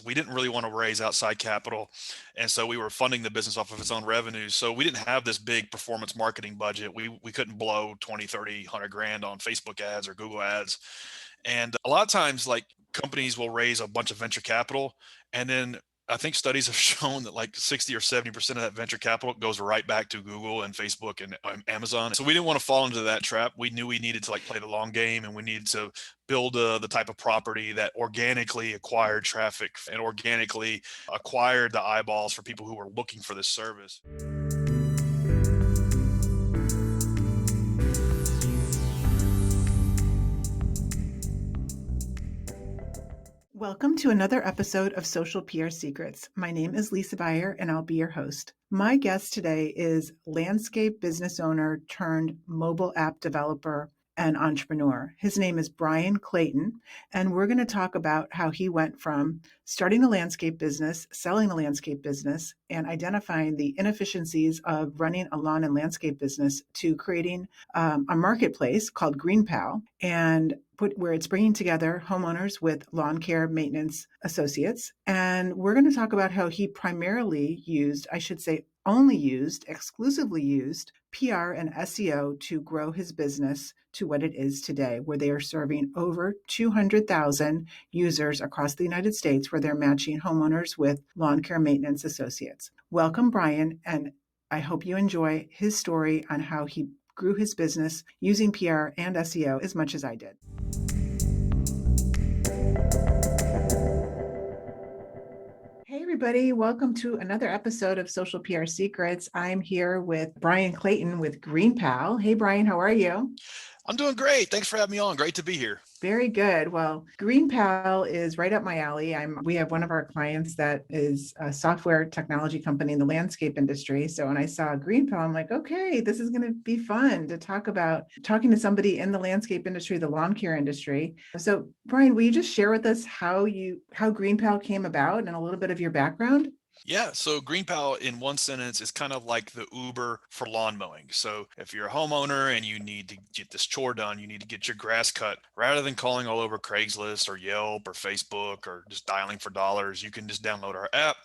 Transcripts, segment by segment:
We didn't really want to raise outside capital. And so we were funding the business off of its own revenues. So we didn't have this big performance marketing budget. We couldn't blow 20, 30, 100 grand on Facebook ads or Google ads. And a lot of times, like, companies will raise a bunch of venture capital, and then I think studies have shown that like 60 or 70% of that venture capital goes right back to Google and Facebook and Amazon. So we didn't want to fall into that trap. We knew we needed to like play the long game, and we needed to build the type of property that organically acquired traffic and organically acquired the eyeballs for people who were looking for this service. Welcome to another episode of Social PR Secrets. My name is Lisa Beyer, and I'll be your host. My guest today is landscape business owner turned mobile app developer and entrepreneur. His name is Bryan Clayton, and we're going to talk about how he went from starting the landscape business, selling the landscape business, and identifying the inefficiencies of running a lawn and landscape business to creating a marketplace called GreenPal, and where it's bringing together homeowners with lawn care maintenance associates. And we're going to talk about how he primarily used, I should say, exclusively used PR and SEO to grow his business to what it is today, where they are serving over 200,000 users across the United States, where they're matching homeowners with lawn care maintenance associates. Welcome, Bryan, and I hope you enjoy his story on how he grew his business using PR and SEO as much as I did. Hey, everybody. Welcome to another episode of Social PR Secrets. I'm here with Bryan Clayton with GreenPal. Hey, Bryan, how are you? I'm doing great. Thanks for having me on. Great to be here. Very good. Well, GreenPal is right up my alley. We have one of our clients that is a software technology company in the landscape industry. So when I saw GreenPal, I'm like, okay, this is going to be fun to talk about talking to somebody in the landscape industry, the lawn care industry. So Bryan, will you just share with us how GreenPal came about and a little bit of your background? Yeah, so GreenPal in one sentence is kind of like the Uber for lawn mowing. So if you're a homeowner and you need to get this chore done, you need to get your grass cut, rather than calling all over Craigslist or Yelp or Facebook or just dialing for dollars, you can just download our app,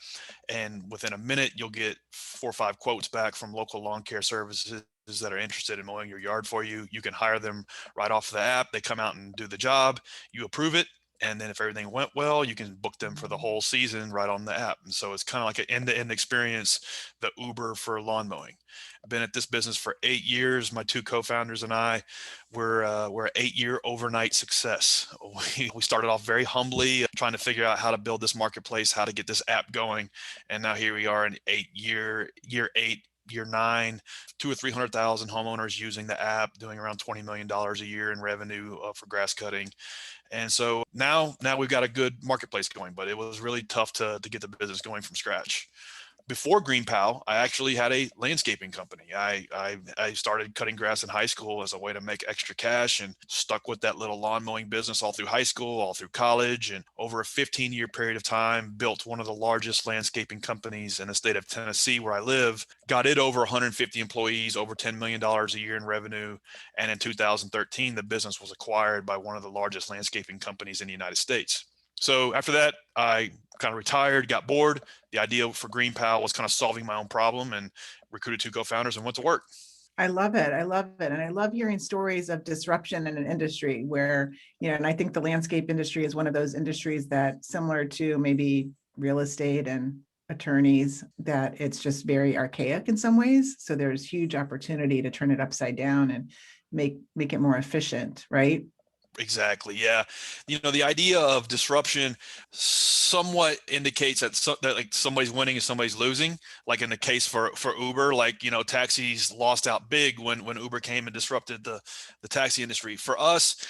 and within a minute you'll get 4 or 5 quotes back from local lawn care services that are interested in mowing your yard for you. You can hire them right off the app. They come out and do the job. You approve it. And then if everything went well, you can book them for the whole season right on the app. And so it's kind of like an end-to-end experience, the Uber for lawn mowing. I've been at this business for 8 years. My 2 co-founders and I, we're an 8-year overnight success. We started off very humbly, trying to figure out how to build this marketplace, how to get this app going. And now here we are in year 8, year 9, 200,000 or 300,000 homeowners using the app, doing around $20 million a year in revenue for grass cutting. And so now we've got a good marketplace going, but it was really tough to get the business going from scratch. Before GreenPal, I actually had a landscaping company. I started cutting grass in high school as a way to make extra cash, and stuck with that little lawn mowing business all through high school, all through college, and over a 15-year period of time, built one of the largest landscaping companies in the state of Tennessee where I live, got it over 150 employees, over $10 million a year in revenue. And in 2013, the business was acquired by one of the largest landscaping companies in the United States. So after that, I kind of retired, got bored. The idea for GreenPal was kind of solving my own problem, and recruited 2 co-founders and went to work. I love it. I love it. And I love hearing stories of disruption in an industry where, and I think the landscape industry is one of those industries that, similar to maybe real estate and attorneys, that it's just very archaic in some ways. So there's huge opportunity to turn it upside down and make it more efficient, right? Exactly. Yeah. The idea of disruption somewhat indicates that like somebody's winning and somebody's losing. Like in the case for Uber, like, taxis lost out big when Uber came and disrupted the taxi industry. For us,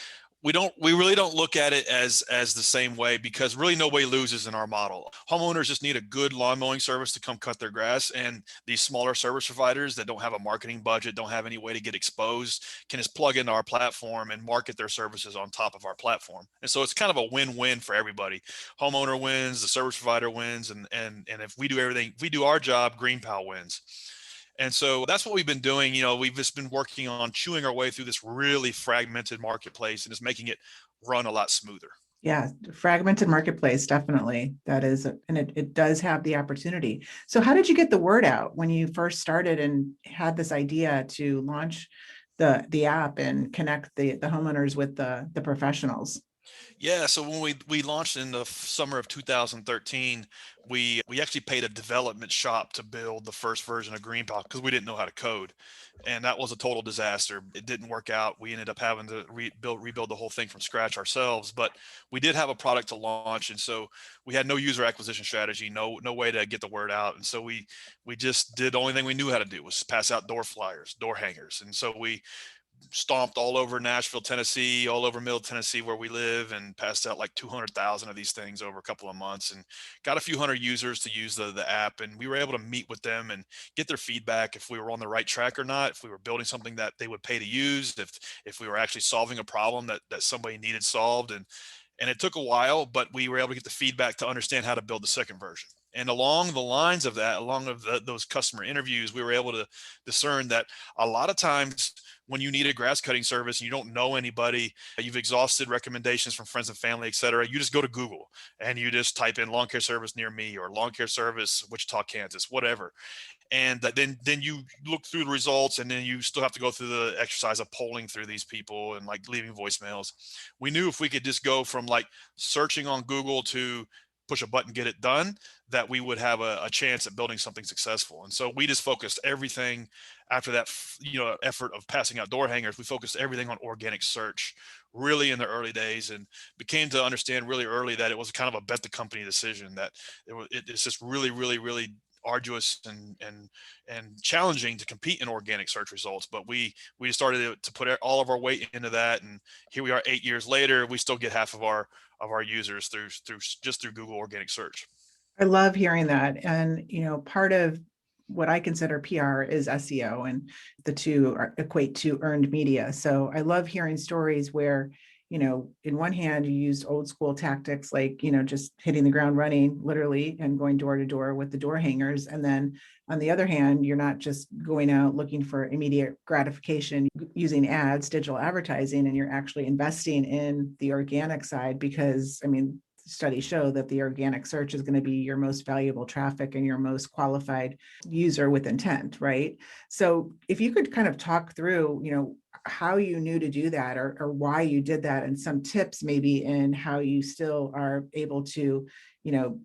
we really don't look at it as the same way, because really nobody loses in our model. Homeowners just need a good lawn mowing service to come cut their grass, and these smaller service providers that don't have a marketing budget, don't have any way to get exposed, can just plug into our platform and market their services on top of our platform. And so it's kind of a win-win for everybody. Homeowner wins, the service provider wins, and if we do everything, if we do our job, GreenPal wins. And so that's what we've been doing. We've just been working on chewing our way through this really fragmented marketplace and just making it run a lot smoother. Yeah, fragmented marketplace, definitely. That is, and it does have the opportunity. So how did you get the word out when you first started and had this idea to launch the app and connect the homeowners with the professionals? Yeah, so when we launched in the summer of 2013, we actually paid a development shop to build the first version of GreenPal because we didn't know how to code, and that was a total disaster. It didn't work out. We ended up having to rebuild the whole thing from scratch ourselves, but we did have a product to launch, and so we had no user acquisition strategy, no way to get the word out, and so we just did the only thing we knew how to do was pass out door flyers, door hangers, and so we stomped all over Nashville, Tennessee, all over Middle Tennessee where we live, and passed out like 200,000 of these things over a couple of months, and got a few hundred users to use the app. And we were able to meet with them and get their feedback if we were on the right track or not, if we were building something that they would pay to use, if we were actually solving a problem that somebody needed solved. And it took a while, but we were able to get the feedback to understand how to build the second version. And along the lines of that, those customer interviews, we were able to discern that a lot of times when you need a grass cutting service and you don't know anybody, you've exhausted recommendations from friends and family, et cetera, you just go to Google and you just type in lawn care service near me or lawn care service, Wichita, Kansas, whatever. And then you look through the results, and then you still have to go through the exercise of polling through these people and like leaving voicemails. We knew if we could just go from like searching on Google to push a button, get it done, that we would have a chance at building something successful. And so we just focused everything after that, effort of passing out door hangers. We focused everything on organic search really in the early days, and became to understand really early that it was kind of a bet the company decision, that it's just really arduous and challenging to compete in organic search results. But we started to put all of our weight into that, and here we are 8 years later. We still get half of our users through Google organic search. I love hearing that. And, part of what I consider PR is SEO, and the two equate to earned media. So I love hearing stories where, in one hand, you used old school tactics like, just hitting the ground running, literally, and going door to door with the door hangers. And then on the other hand, you're not just going out looking for immediate gratification using ads, digital advertising, and you're actually investing in the organic side because, I mean, studies show that the organic search is going to be your most valuable traffic and your most qualified user with intent, right? So if you could kind of talk through, how you knew to do that, or why you did that, and some tips maybe in how you still are able to, you know,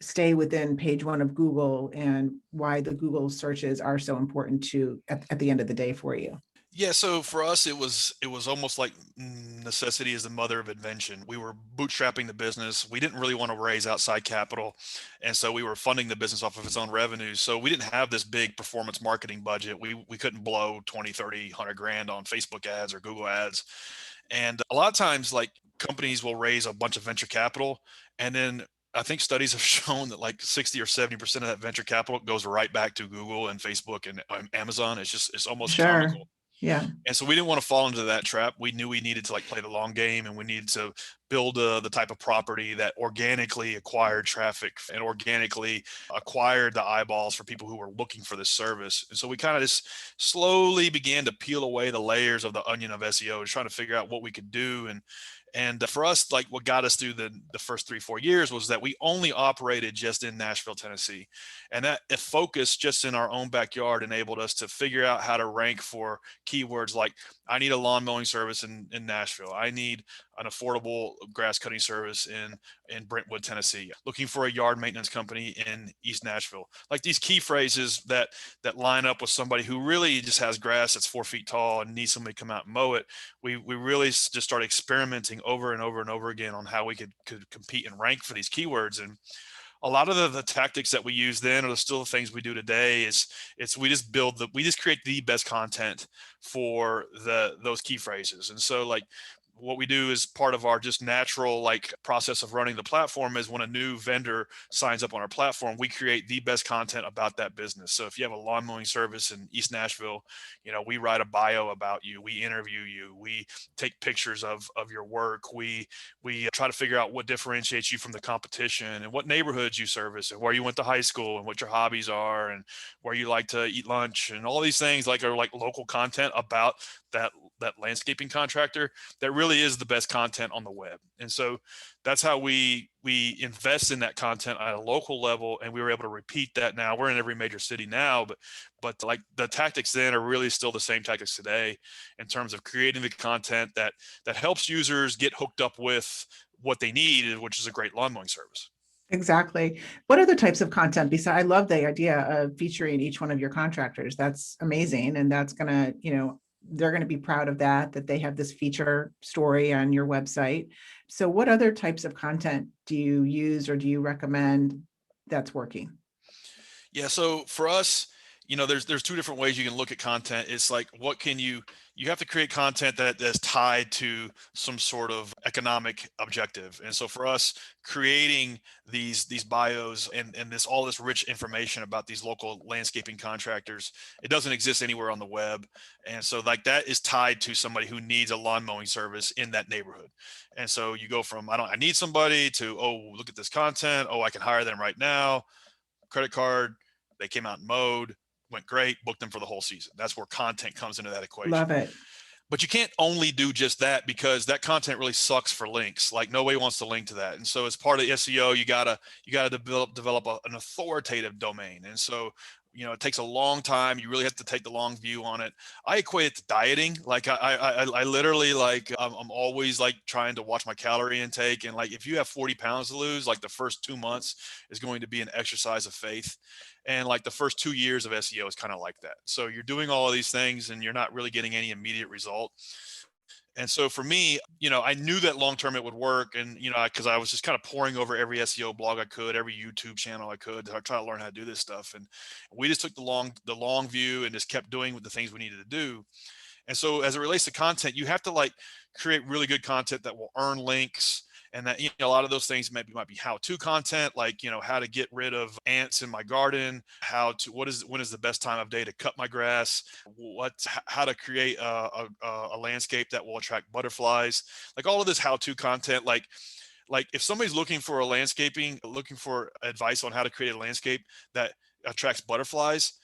stay within page one of Google, and why the Google searches are so important to at the end of the day for you. Yeah, so for us, it was almost like necessity is the mother of invention. We were bootstrapping the business. We didn't really want to raise outside capital, and so we were funding the business off of its own revenues. So we didn't have this big performance marketing budget. We couldn't blow 20, 30, 100 grand on Facebook ads or Google ads. And a lot of times, like, companies will raise a bunch of venture capital, and then I think studies have shown that like 60 or 70% of that venture capital goes right back to Google and Facebook and Amazon. It's almost Sure. comical. Yeah. And so we didn't want to fall into that trap. We knew we needed to like play the long game, and we needed to build the type of property that organically acquired traffic and organically acquired the eyeballs for people who were looking for this service. And so we kind of just slowly began to peel away the layers of the onion of SEO, trying to figure out what we could do. And for us, like, what got us through the first 3 4 years was that we only operated just in Nashville, Tennessee, and that a focus just in our own backyard enabled us to figure out how to rank for keywords like, I need a lawn mowing service in Nashville. I need an affordable grass cutting service in Brentwood, Tennessee. Looking for a yard maintenance company in East Nashville. Like, these key phrases that line up with somebody who really just has grass that's 4 feet tall and needs somebody to come out and mow it. We really just started experimenting over and over and over again on how we could compete and rank for these keywords. And a lot of the tactics that we use then are still the things we do today. It's we just create the best content for those key phrases. And so, like, what we do is part of our just natural like process of running the platform is when a new vendor signs up on our platform, we create the best content about that business. So if you have a lawn mowing service in East Nashville, we write a bio about you, we interview you, we take pictures of your work, we try to figure out what differentiates you from the competition and what neighborhoods you service and where you went to high school and what your hobbies are and where you like to eat lunch, and all these things like are like local content about that landscaping contractor that really is the best content on the web. And so that's how we invest in that content at a local level, and we were able to repeat that. Now we're in every major city now, but like the tactics then are really still the same tactics today in terms of creating the content that helps users get hooked up with what they need, which is a great lawn mowing service. Exactly. What other types of content besides, I love the idea of featuring each one of your contractors. That's amazing. And that's going to, they're going to be proud of that, that they have this feature story on your website. So what other types of content do you use or do you recommend that's working? Yeah, so for us, there's two different ways you can look at content. It's like, what can you have to create content that is tied to some sort of economic objective. And so for us, creating these bios and this all this rich information about these local landscaping contractors, it doesn't exist anywhere on the web. And so like that is tied to somebody who needs a lawn mowing service in that neighborhood. And so you go from I need somebody to, oh, look at this content, oh, I can hire them right now, credit card, they came out and mowed, went great, booked them for the whole season. That's where content comes into that equation. Love it. But you can't only do just that, because that content really sucks for links. Like nobody wants to link to that. And so as part of SEO, you gotta develop an authoritative domain. And so it takes a long time. You really have to take the long view on it. I equate it to dieting. Like I literally, like I'm always like trying to watch my calorie intake. And like if you have 40 pounds to lose, like the first 2 months is going to be an exercise of faith. And like the first 2 years of SEO is kind of like that. So you're doing all of these things and you're not really getting any immediate result. And so for me, I knew that long term it would work. And, because I was just kind of pouring over every SEO blog I could, every YouTube channel I could, to try to learn how to do this stuff. And we just took the long view and just kept doing the things we needed to do. And so as it relates to content, you have to like create really good content that will earn links. And that, a lot of those things might be how-to content, like, how to get rid of ants in my garden, when is the best time of day to cut my grass, how to create a landscape that will attract butterflies, like all of this how-to content. Like if somebody's looking for advice on how to create a landscape that attracts butterflies,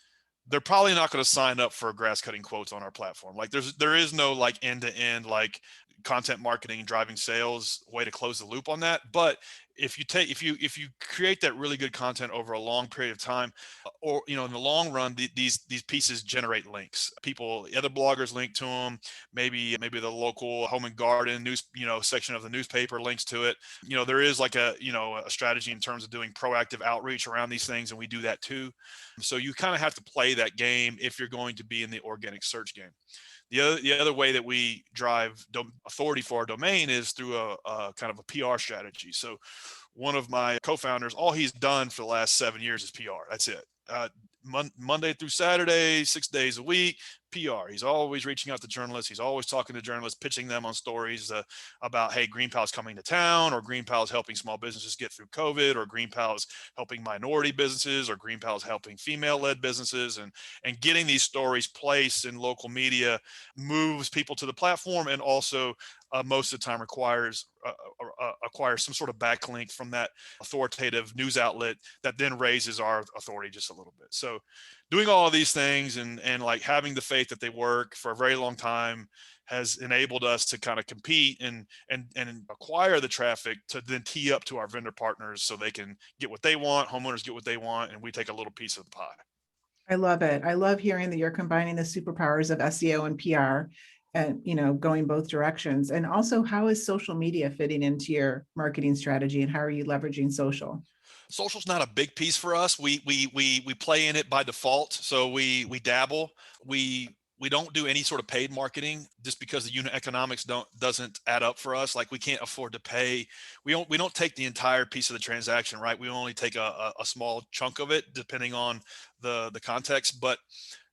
they're probably not going to sign up for grass cutting quotes on our platform. Like there is no like end to end like content marketing driving sales way to close the loop on that. But if you create that really good content over a long period of time, or in the long run, these pieces generate links. Other bloggers link to them. Maybe the local home and garden news section of the newspaper links to it. There is like a strategy in terms of doing proactive outreach around these things, and we do that too. So you kind of have to play that game if you're going to be in the organic search game. The other way that we drive authority for our domain is through a kind of a PR strategy. So one of my co-founders, all he's done for the last 7 years is PR. That's it. Monday through Saturday, 6 days a week, PR. He's always reaching out to journalists. He's always talking to journalists, pitching them on stories about, hey, GreenPal is coming to town, or GreenPal is helping small businesses get through COVID, or GreenPal is helping minority businesses, or GreenPal is helping female-led businesses. And getting these stories placed in local media moves people to the platform, and also most of the time acquires some sort of backlink from that authoritative news outlet that then raises our authority just a little bit. So doing all of these things and like having the faith that they work for a very long time has enabled us to kind of compete and acquire the traffic to then tee up to our vendor partners so they can get what they want, homeowners get what they want, and we take a little piece of the pie. I love it. I love hearing that you're combining the superpowers of SEO and PR and, going both directions. And also, how is social media fitting into your marketing strategy and how are you leveraging social? Social's not a big piece for us. We play in it by default, so we dabble. We don't do any sort of paid marketing just because the unit economics doesn't add up for us. Like we can't afford to pay. We don't take the entire piece of the transaction, right? We only take a small chunk of it depending on the context. But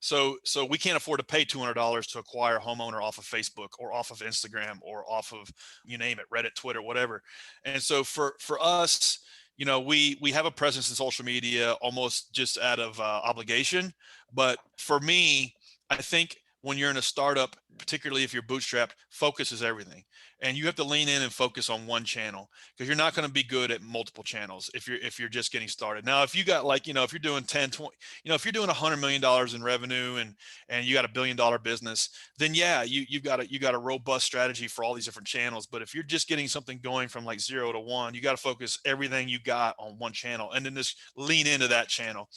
so we can't afford to pay $200 to acquire a homeowner off of Facebook or off of Instagram or off of, you name it, Reddit, Twitter, whatever. And so for us, we have a presence in social media almost just out of obligation. But for me, I think when you're in a startup, particularly if you're bootstrapped, focus is everything. And you have to lean in and focus on one channel, because you're not going to be good at multiple channels if you're just getting started. Now, if you got like, if you're doing 10, 20, if you're doing $100 million in revenue and you got $1 billion business, then yeah, you got a robust strategy for all these different channels. But if you're just getting something going from like 0 to 1, you got to focus everything you got on one channel and then just lean into that channel.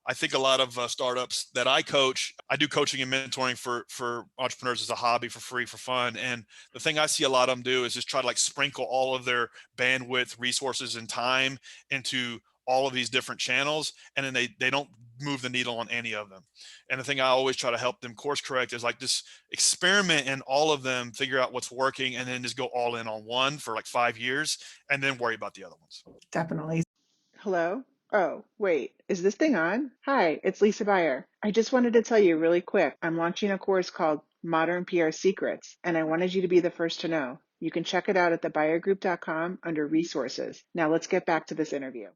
I think a lot of startups that I coach, I do coaching and mentoring for entrepreneurs as a hobby, for free, for fun. And the thing I see a lot of them do is just try to like sprinkle all of their bandwidth, resources, and time into all of these different channels, and then they don't move the needle on any of them. And the thing I always try to help them course correct is like, just experiment in all of them, figure out what's working, and then just go all in on one for like 5 years, and then worry about the other ones. Definitely. Hello? Oh, wait, is this thing on? Hi, it's Lisa Buyer. I just wanted to tell you really quick, I'm launching a course called Modern PR Secrets, and I wanted you to be the first to know. You can check it out at thebuyergroup.com under resources. Now let's get back to this interview.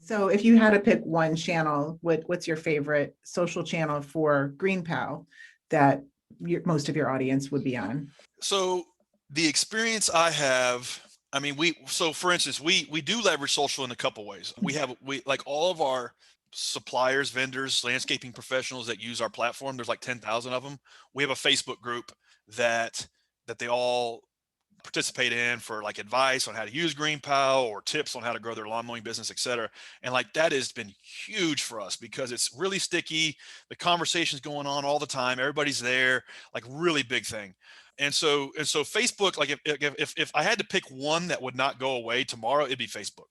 So if you had to pick one channel, what's your favorite social channel for GreenPal that most of your audience would be on? So the experience I have, I mean, so for instance, we do leverage social in a couple ways. We like all of our suppliers, vendors, landscaping professionals that use our platform. There's like 10,000 of them. We have a Facebook group that they all participate in for like advice on how to use GreenPal or tips on how to grow their lawn mowing business, et cetera. And like that has been huge for us because it's really sticky. The conversation's going on all the time. Everybody's there, like really big thing. And so Facebook, like if I had to pick one that would not go away tomorrow, it'd be Facebook.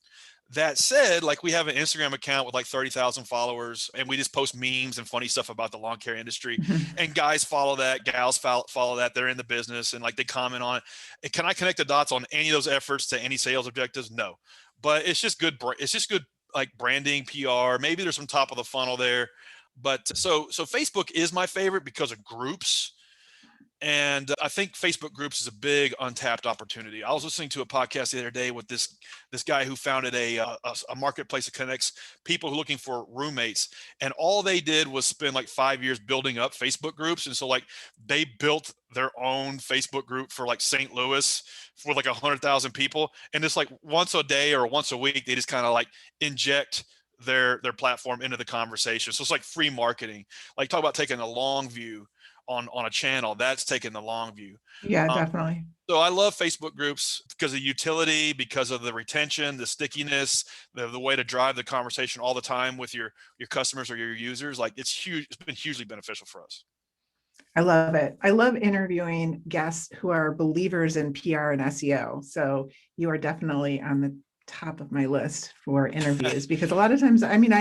That said, like we have an Instagram account with like 30,000 followers, and we just post memes and funny stuff about the lawn care industry. And guys follow that, gals follow that. They're in the business and like they comment on it. And can I connect the dots on any of those efforts to any sales objectives? No, but it's just good. It's just good, like branding, PR. Maybe there's some top of the funnel there, but so Facebook is my favorite because of groups. And I think Facebook groups is a big untapped opportunity. I was listening to a podcast the other day with this guy who founded a marketplace that connects people who are looking for roommates, and all they did was spend like 5 years building up Facebook groups. And so like they built their own Facebook group for like St. Louis for like 100,000 people, and just like once a day or once a week, they just kind of like inject their platform into the conversation. So it's like free marketing. Like talk about taking a long view on a channel. That's taking the long view. Yeah, Um, definitely. so I love Facebook groups because of utility, because of the retention, the stickiness, the way to drive the conversation all the time with your customers or your users. Like it's huge. It's been hugely beneficial for us. I love it. I love interviewing guests who are believers in PR and SEO. So you are definitely on the top of my list for interviews because a lot of times, I mean,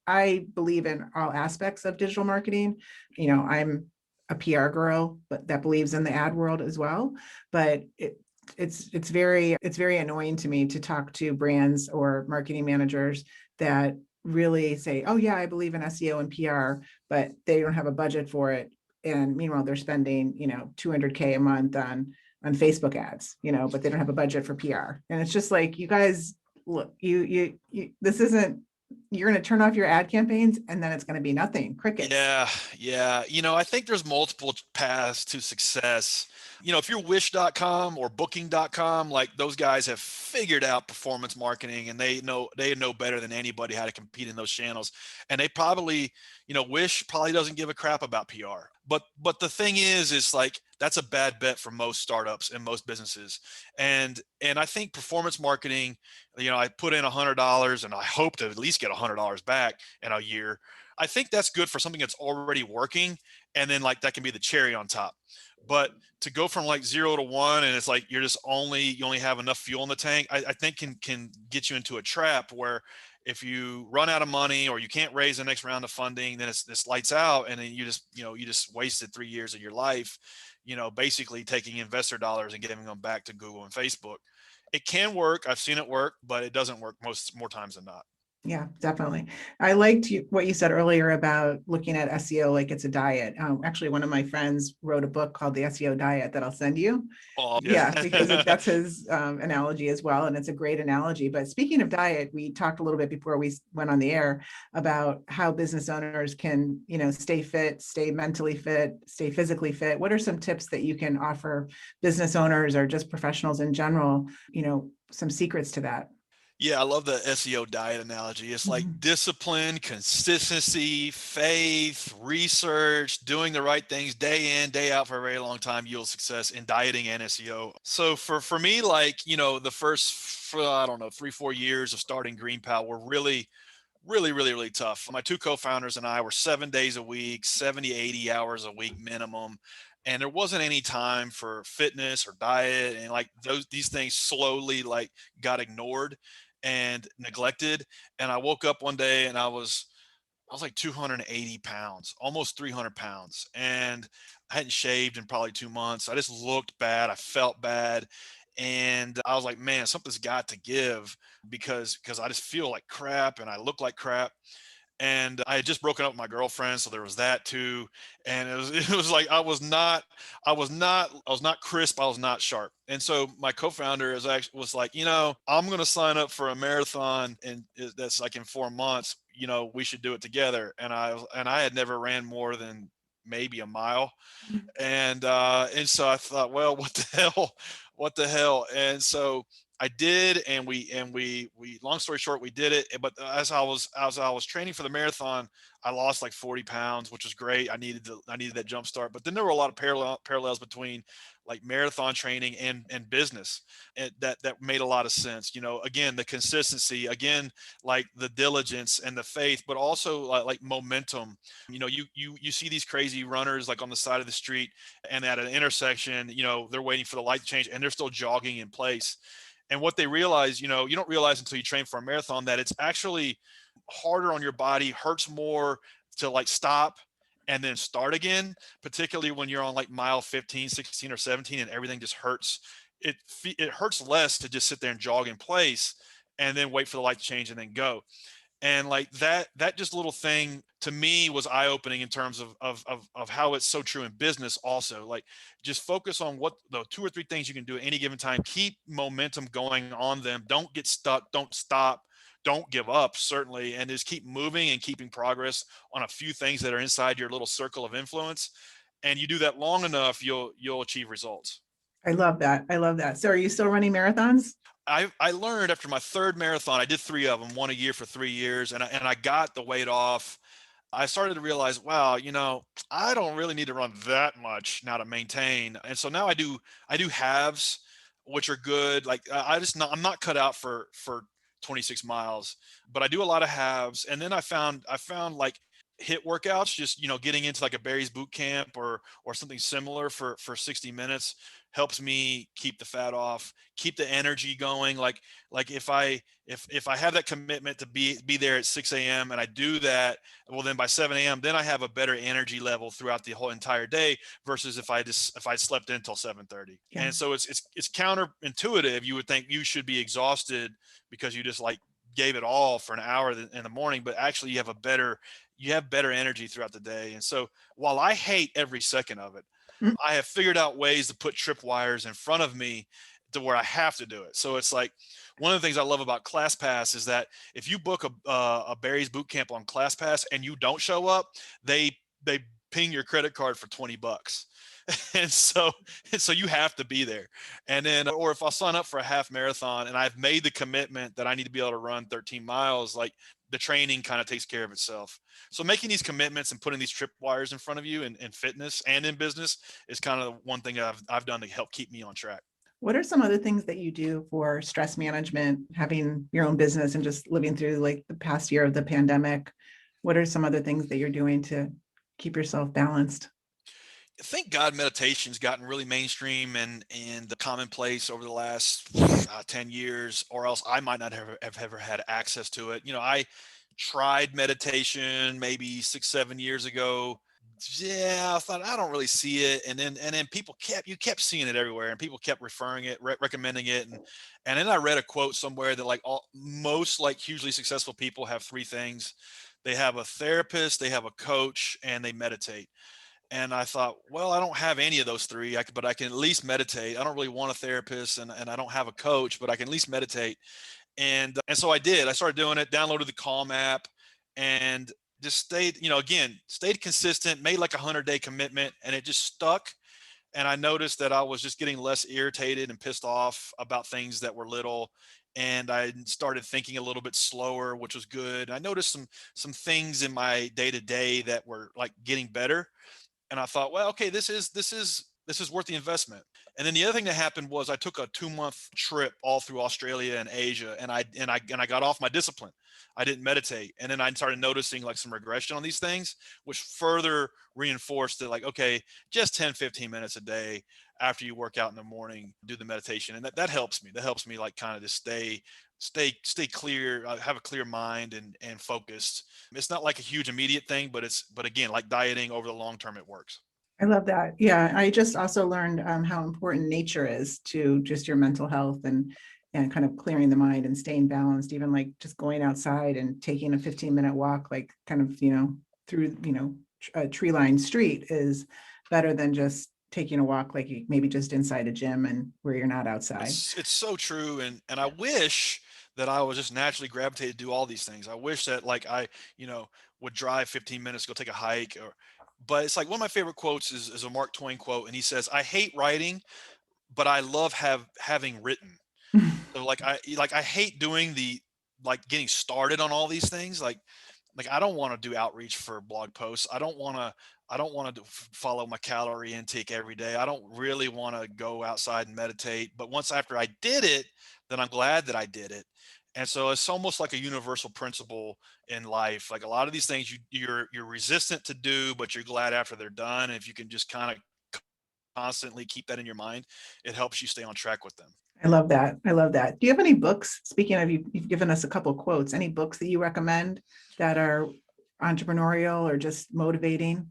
I believe in all aspects of digital marketing. I'm a PR girl, but that believes in the ad world as well. But it's very annoying to me to talk to brands or marketing managers that really say, "Oh yeah, I believe in SEO and PR," but they don't have a budget for it. And meanwhile, they're spending, 200K a month on Facebook ads, but they don't have a budget for PR. And it's just like, you guys, look, this isn't, you're going to turn off your ad campaigns and then it's going to be nothing, crickets. Yeah. I think there's multiple paths to success. If you're wish.com or booking.com, like those guys have figured out performance marketing, and they know better than anybody how to compete in those channels. And they probably, Wish probably doesn't give a crap about PR. But the thing is like that's a bad bet for most startups and most businesses. And I think performance marketing, I put in $100 and I hope to at least get $100 back in a year. I think that's good for something that's already working, and then like that can be the cherry on top. But to go from like 0 to 1 and it's like you only have enough fuel in the tank, I think can get you into a trap where if you run out of money or you can't raise the next round of funding, then this lights out, and then you just wasted 3 years of your life, basically taking investor dollars and giving them back to Google and Facebook. It can work. I've seen it work, but it doesn't work more times than not. Yeah, definitely. I liked what you said earlier about looking at SEO like it's a diet. Actually, one of my friends wrote a book called The SEO Diet that I'll send you. Oh, Yeah, because yeah. that's his analogy as well, and it's a great analogy. But speaking of diet, we talked a little bit before we went on the air about how business owners can, stay fit, stay mentally fit, stay physically fit. What are some tips that you can offer business owners or just professionals in general? Some secrets to that. Yeah, I love the SEO diet analogy. It's like Mhm. discipline, consistency, faith, research, doing the right things day in, day out for a very long time yields success in dieting and SEO. So for me, like, the first, I don't know, 3, 4 years of starting GreenPal were really tough. My two co-founders and I were 7 days a week, 70, 80 hours a week minimum. And there wasn't any time for fitness or diet. And like these things slowly like got ignored and neglected. And I woke up one day and I was like 280 pounds, almost 300 pounds. And I hadn't shaved in probably 2 months. I just looked bad. I felt bad. And I was like, man, something's got to give because I just feel like crap and I look like crap. And I had just broken up with my girlfriend, so there was that too. And it was it was like I was not crisp, I was not sharp. And so my co-founder was like, I'm going to sign up for a marathon, and that's like in 4 months. We should do it together. And I had never ran more than maybe a mile. And so I thought, well, what the hell, what the hell? And so I did, and we long story short, we did it. But as I was training for the marathon, I lost like 40 pounds, which was great. I needed that jump start. But then there were a lot of parallels between like marathon training and business, and that made a lot of sense. Again, the consistency, again, like the diligence and the faith, but also like momentum. You see these crazy runners like on the side of the street, and at an intersection, they're waiting for the light to change and they're still jogging in place. And what they realize, you don't realize until you train for a marathon that it's actually harder on your body, hurts more to like stop and then start again, particularly when you're on like mile 15, 16 or 17 and everything just hurts. It hurts less to just sit there and jog in place and then wait for the light to change and then go. And like that just little thing to me was eye-opening in terms of how it's so true in business also. Like, just focus on what the 2 or 3 things you can do at any given time. Keep momentum going on them. Don't get stuck, don't stop, don't give up, certainly, and just keep moving and keeping progress on a few things that are inside your little circle of influence. And you do that long enough, you'll achieve results. I love that. I love that. So are you still running marathons? I learned after my third marathon, I did 3 of them, one a year for 3 years, and I got the weight off. I started to realize, wow, I don't really need to run that much now to maintain. And so now I do halves, which are good. Like, I'm not cut out for 26 miles, but I do a lot of halves. And then I found like hit workouts, just getting into like a Barry's boot camp or something similar for 60 minutes helps me keep the fat off, keep the energy going. Like if I have that commitment to be there at 6 a.m. and I do that, well, then by 7 a.m. then I have a better energy level throughout the whole entire day versus if I slept in until 7:30. Yeah. And so it's counterintuitive. You would think you should be exhausted because you just like gave it all for an hour in the morning, but actually you have better energy throughout the day. And so while I hate every second of it, Mm. I have figured out ways to put tripwires in front of me to where I have to do it. So it's like one of the things I love about ClassPass is that if you book a Barry's boot camp on ClassPass and you don't show up, they ping your credit card for $20. and so and so you have to be there. And then, or if I sign up for a half marathon and I've made the commitment that I need to be able to run 13 miles, like the training kind of takes care of itself. So making these commitments and putting these tripwires in front of you in fitness and in business is kind of one thing I've done to help keep me on track. What are some other things that you do for stress management, having your own business and just living through like the past year of the pandemic? What are some other things that you're doing to keep yourself balanced? Thank God meditation's gotten really mainstream and the commonplace over the last 10 years, or else I might not have ever had access to it. I tried meditation maybe 6, 7 years ago, yeah, I thought I don't really see it, and then people kept you kept seeing it everywhere, and people kept referring it, recommending it, and then I read a quote somewhere that like most like hugely successful people have three things: they have a therapist, they have a coach, and they meditate. And I thought, well, I don't have any of those three, but I can at least meditate. I don't really want a therapist, and I don't have a coach, but I can at least meditate. And so I did. I started doing it, downloaded the Calm app, and just stayed, again, stayed consistent, made like a 100-day commitment, and it just stuck. And I noticed that I was just getting less irritated and pissed off about things that were little. And I started thinking a little bit slower, which was good. I noticed some things in my day to day that were like getting better, and I thought, well, okay, this is worth the investment. And then the other thing that happened was I took a 2 month trip all through Australia and Asia, and I got off my discipline. I didn't meditate, and then I started noticing like some regression on these things, which further reinforced that like, okay, just 10-15 minutes a day after you work out in the morning, do the meditation, and that helps me. That helps me like kind of just stay clear, have a clear mind and focused. It's not like a huge immediate thing, but again, like dieting over the long term, it works. I love that. Yeah, I just also learned how important nature is to just your mental health and kind of clearing the mind and staying balanced. Even like just going outside and taking a 15-minute walk, like kind of through a tree lined street is better than just taking a walk like maybe just inside a gym and where you're not outside. It's so true, and I wish that I was just naturally gravitated to do all these things. I wish that like I you know would drive 15 minutes to go take a hike, or but it's like one of my favorite quotes is a Mark Twain quote, and he says, "I hate writing, but I love having written." So like I hate doing the like getting started on all these things. Like I don't want to do outreach for blog posts. I don't want to follow my calorie intake every day. I don't really want to go outside and meditate. But once after I did it, then I'm glad that I did it. And so it's almost like a universal principle in life. Like a lot of these things you're resistant to do, but you're glad after they're done. And if you can just kind of constantly keep that in your mind, it helps you stay on track with them. I love that. I love that. Do you have any books? Speaking of, you've given us a couple of quotes. Any books that you recommend that are entrepreneurial or just motivating?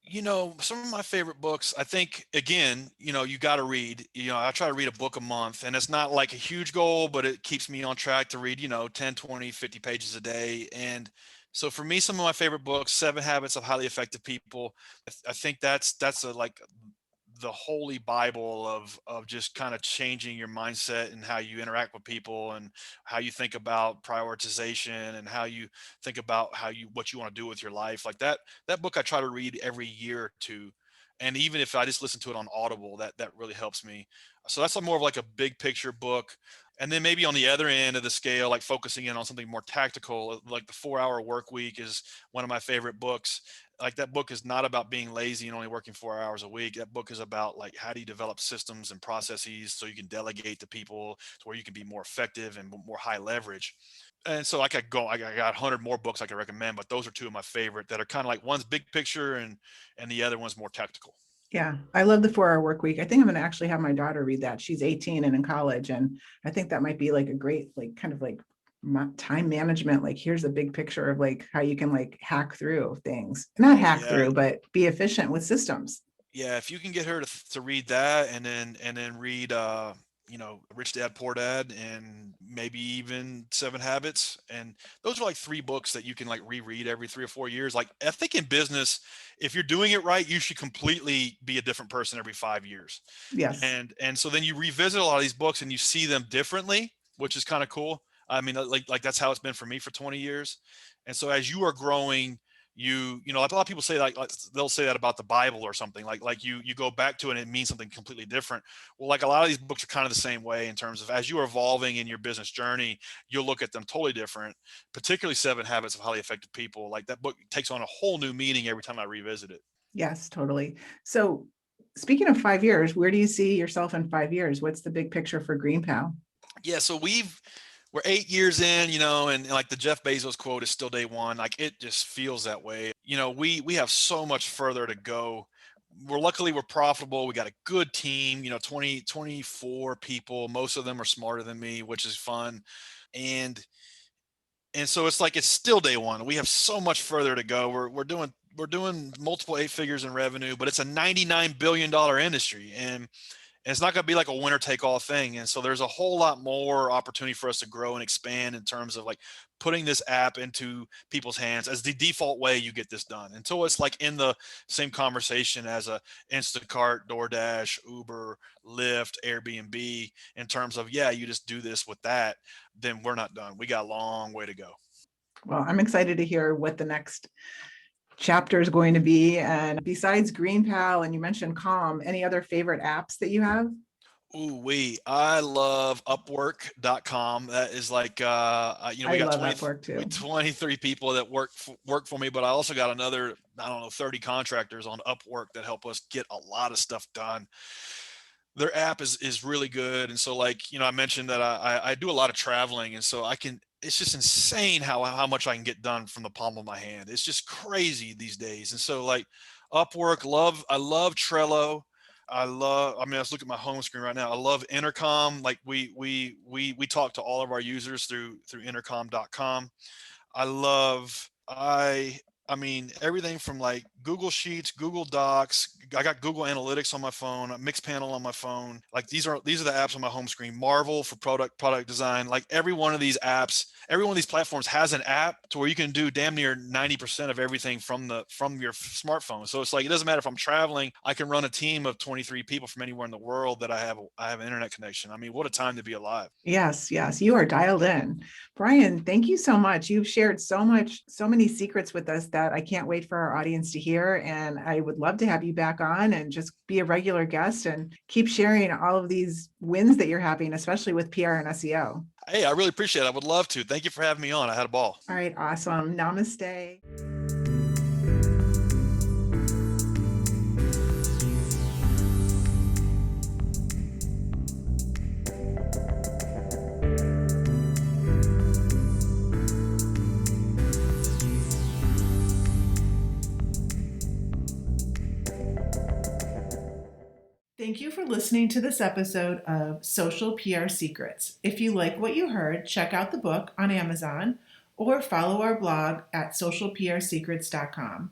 Some of my favorite books, I think, again, you got to read. I try to read a book a month, and it's not like a huge goal, but it keeps me on track to read, 10, 20, 50 pages a day. And so for me, some of my favorite books, Seven Habits of Highly Effective People, I think that's a like the holy bible of just kind of changing your mindset and how you interact with people, and how you think about prioritization, and how you think about what you want to do with your life. Like that book I try to read every year or two, and even if I just listen to it on Audible, that really helps me. So that's more of like a big picture book. And then maybe on the other end of the scale, like focusing in on something more tactical, like the 4 Hour Work Week is one of my favorite books. Like that book is not about being lazy and only working 4 hours a week. That book is about like how do you develop systems and processes so you can delegate to people to where you can be more effective and more high leverage. And so I got 100 more books I can recommend, but those are two of my favorite that are kind of like one's big picture and the other one's more tactical. Yeah, I love the 4 Hour Work Week. I think I'm going to actually have my daughter read that. She's 18 and in college, and I think that might be like a great, like, kind of like time management. Like, here's a big picture of like how you can like hack through things, not Oh hack yeah. through, but be efficient with systems. Yeah, if you can get her to read that, and then read Rich Dad Poor Dad, and maybe even Seven Habits, and those are like three books that you can like reread every 3 or 4 years. Like I think in business, if you're doing it right, you should completely be a different person every 5 years. Yes. And so then you revisit a lot of these books and you see them differently, which is kind of cool. I mean, like that's how it's been for me for 20 years. And so as you are growing, like a lot of people say like they'll say that about the Bible or something, like you go back to it and it means something completely different. Well, like a lot of these books are kind of the same way in terms of as you are evolving in your business journey, you'll look at them totally different. Particularly Seven Habits of Highly Effective People. Like that book takes on a whole new meaning every time I revisit it. Yes, totally. So, speaking of 5 years, where do you see yourself in 5 years? What's the big picture for GreenPal? Yeah, so we're 8 years in, and like the Jeff Bezos quote is still day one. Like it just feels that way. We have so much further to go. We're profitable. We got a good team, 20 24 people. Most of them are smarter than me, which is fun. And And so it's like it's still day one. We have so much further to go. We're doing multiple 8 figures in revenue, but it's a $99 billion industry, and it's not going to be like a winner take all thing. And so there's a whole lot more opportunity for us to grow and expand in terms of like putting this app into people's hands as the default way you get this done, until it's like in the same conversation as a Instacart, DoorDash, Uber, Lyft, Airbnb, in terms of, yeah, you just do this with that. Then we're not done. We got a long way to go. Well, I'm excited to hear what the next chapter is going to be. And besides GreenPal, and you mentioned Calm, any other favorite apps that you have? I love Upwork.com. That is like, we I got love Upwork we too. 23 people that work for me, but I also got another, I don't know, 30 contractors on Upwork that help us get a lot of stuff done. Their app is really good. And so, like, I mentioned that I do a lot of traveling, and so it's just insane how much I can get done from the palm of my hand. It's just crazy these days. And so, like, I love Trello. I mean, let's look at my home screen right now. I love Intercom. Like, we talk to all of our users through intercom.com. I mean, everything from like Google Sheets, Google Docs. I got Google Analytics on my phone, Mixpanel on my phone. Like, these are the apps on my home screen. Marvel for product design. Like, every one of these apps, every one of these platforms has an app to where you can do damn near 90% of everything from your smartphone. So it's like, it doesn't matter if I'm traveling, I can run a team of 23 people from anywhere in the world that I have an internet connection. I mean, what a time to be alive. Yes, yes, you are dialed in. Bryan, thank you so much. You've shared so many secrets with us that I can't wait for our audience to hear. And I would love to have you back on and just be a regular guest and keep sharing all of these wins that you're having, especially with PR and SEO. Hey, I really appreciate it. I would love to. Thank you for having me on. I had a ball. All right, awesome. Namaste. Thank you for listening to this episode of Social PR Secrets. If you like what you heard, check out the book on Amazon or follow our blog at socialprsecrets.com.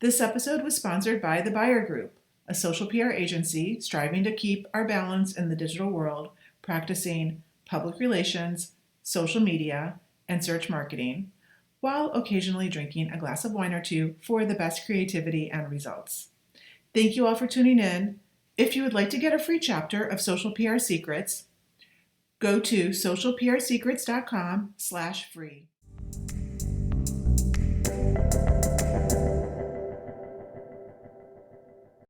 This episode was sponsored by The Buyer Group, a social PR agency striving to keep our balance in the digital world, practicing public relations, social media, and search marketing, while occasionally drinking a glass of wine or two for the best creativity and results. Thank you all for tuning in. If you would like to get a free chapter of Social PR Secrets, go to socialprsecrets.com/free.